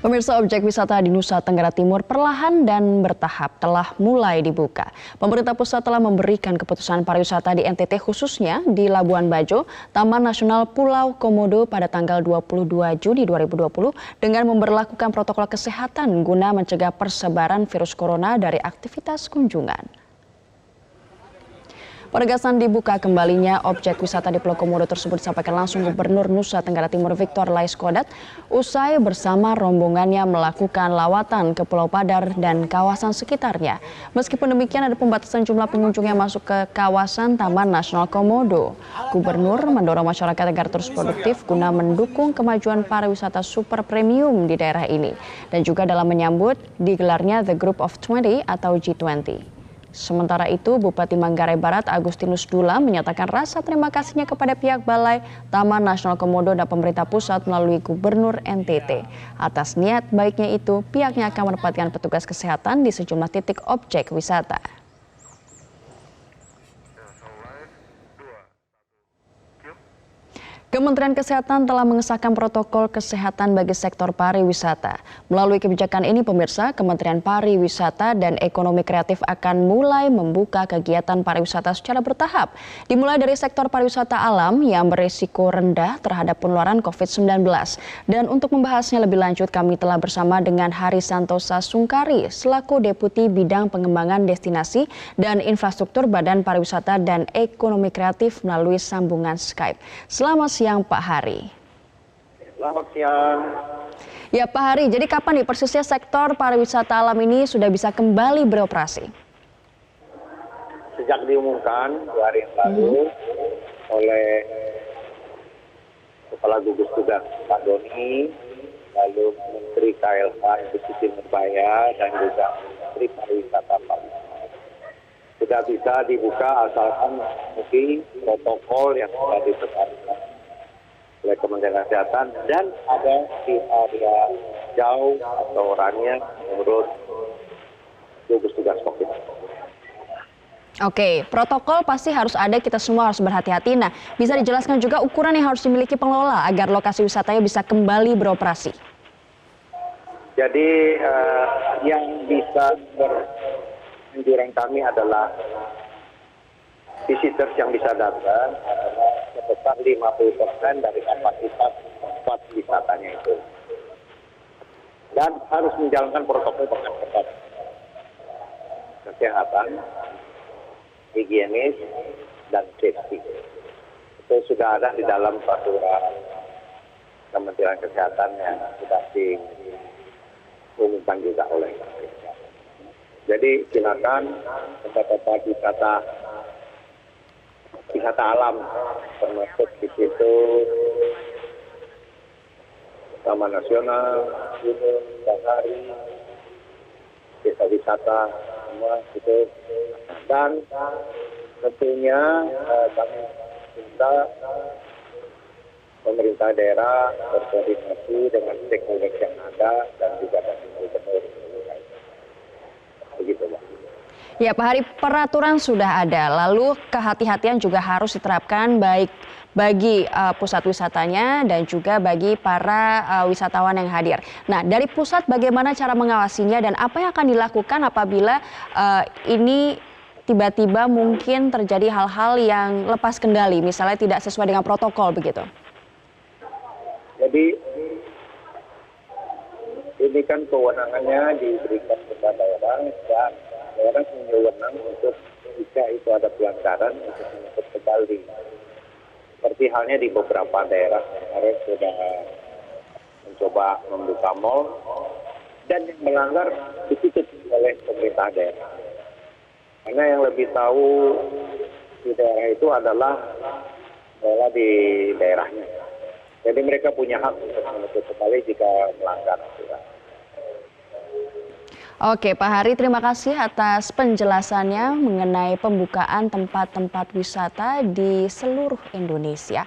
Pemirsa, objek wisata di Nusa Tenggara Timur perlahan dan bertahap telah mulai dibuka. Pemerintah pusat telah memberikan keputusan pariwisata di NTT khususnya di Labuan Bajo, Taman Nasional Pulau Komodo pada tanggal 22 Juni 2020 dengan memberlakukan protokol kesehatan guna mencegah persebaran virus corona dari aktivitas kunjungan. Penegasan dibuka kembalinya objek wisata di Pulau Komodo tersebut disampaikan langsung Gubernur Nusa Tenggara Timur Victor Laiskodat usai bersama rombongannya melakukan lawatan ke Pulau Padar dan kawasan sekitarnya. Meskipun demikian ada pembatasan jumlah pengunjung yang masuk ke kawasan Taman Nasional Komodo. Gubernur mendorong masyarakat agar terus produktif guna mendukung kemajuan pariwisata super premium di daerah ini dan juga dalam menyambut digelarnya The Group of 20 atau G20. Sementara itu, Bupati Manggarai Barat Agustinus Dula menyatakan rasa terima kasihnya kepada pihak Balai Taman Nasional Komodo dan pemerintah pusat melalui Gubernur NTT. Atas niat baiknya itu, pihaknya akan menempatkan petugas kesehatan di sejumlah titik objek wisata. Kementerian Kesehatan telah mengesahkan protokol kesehatan bagi sektor pariwisata. Melalui kebijakan ini, pemirsa, Kementerian Pariwisata dan Ekonomi Kreatif akan mulai membuka kegiatan pariwisata secara bertahap. Dimulai dari sektor pariwisata alam yang berisiko rendah terhadap penularan COVID-19. Dan untuk membahasnya lebih lanjut, kami telah bersama dengan Hari Santosa Sungkari, selaku Deputi Bidang Pengembangan Destinasi dan Infrastruktur Badan Pariwisata dan Ekonomi Kreatif melalui sambungan Skype. Selamat siang Pak Hari. Selamat siang. Ya Pak Hari, jadi kapan nih persisnya sektor pariwisata alam ini sudah bisa kembali beroperasi? Sejak diumumkan 2 hari yang lalu oleh Kepala Gugus Tugas Pak Doni, lalu Menteri KLH Ibu Siti Nurbaya dan juga Menteri Pariwisata Pak sudah bisa dibuka asalkan mungkin protokol yang sudah ditetapkan oleh Kementerian Kesehatan dan ada di area jauh atau oranye menurut gugus tugas COVID. Oke, protokol pasti harus ada, kita semua harus berhati-hati. Nah, bisa dijelaskan juga ukuran yang harus dimiliki pengelola agar lokasi wisatanya bisa kembali beroperasi? Jadi yang bisa beranjuran kami adalah visitors yang bisa datang adalah sebesar 50% dari kapasitas tempat wisatanya itu. Dan harus menjalankan protokol dengan ketat. Kesehatan, higienis, dan safety. Itu sudah ada di dalam peraturan Kementerian Kesehatan yang sudah diumumkan juga oleh KPK. Jadi silakan tempat-tempat wisata alam termasuk di situ Taman Nasional, Gunung, Bahari, desa wisata semua itu. Dan tentunya kami minta pemerintah daerah berkoordinasi dengan stakeholder yang ada dan juga dengan gubernur. Begitu, Pak. Ya Pak Hari, peraturan sudah ada, lalu kehati-hatian juga harus diterapkan baik bagi pusat wisatanya dan juga bagi para wisatawan yang hadir. Nah, dari pusat bagaimana cara mengawasinya dan apa yang akan dilakukan apabila ini tiba-tiba mungkin terjadi hal-hal yang lepas kendali, misalnya tidak sesuai dengan protokol begitu? Jadi ini kan kewenangannya diberikan kepada daerah dan daerah punya wewenang untuk jika itu ada pelanggaran untuk menuntut kembali. Seperti halnya di beberapa daerah kemarin sudah mencoba membuka mal dan yang melanggar ditutup oleh pemerintah daerah. Karena yang lebih tahu di daerah itu adalah di daerahnya. Jadi mereka punya hak untuk menutup kembali jika melanggar aturan. Oke Pak Hari, terima kasih atas penjelasannya mengenai pembukaan tempat-tempat wisata di seluruh Indonesia.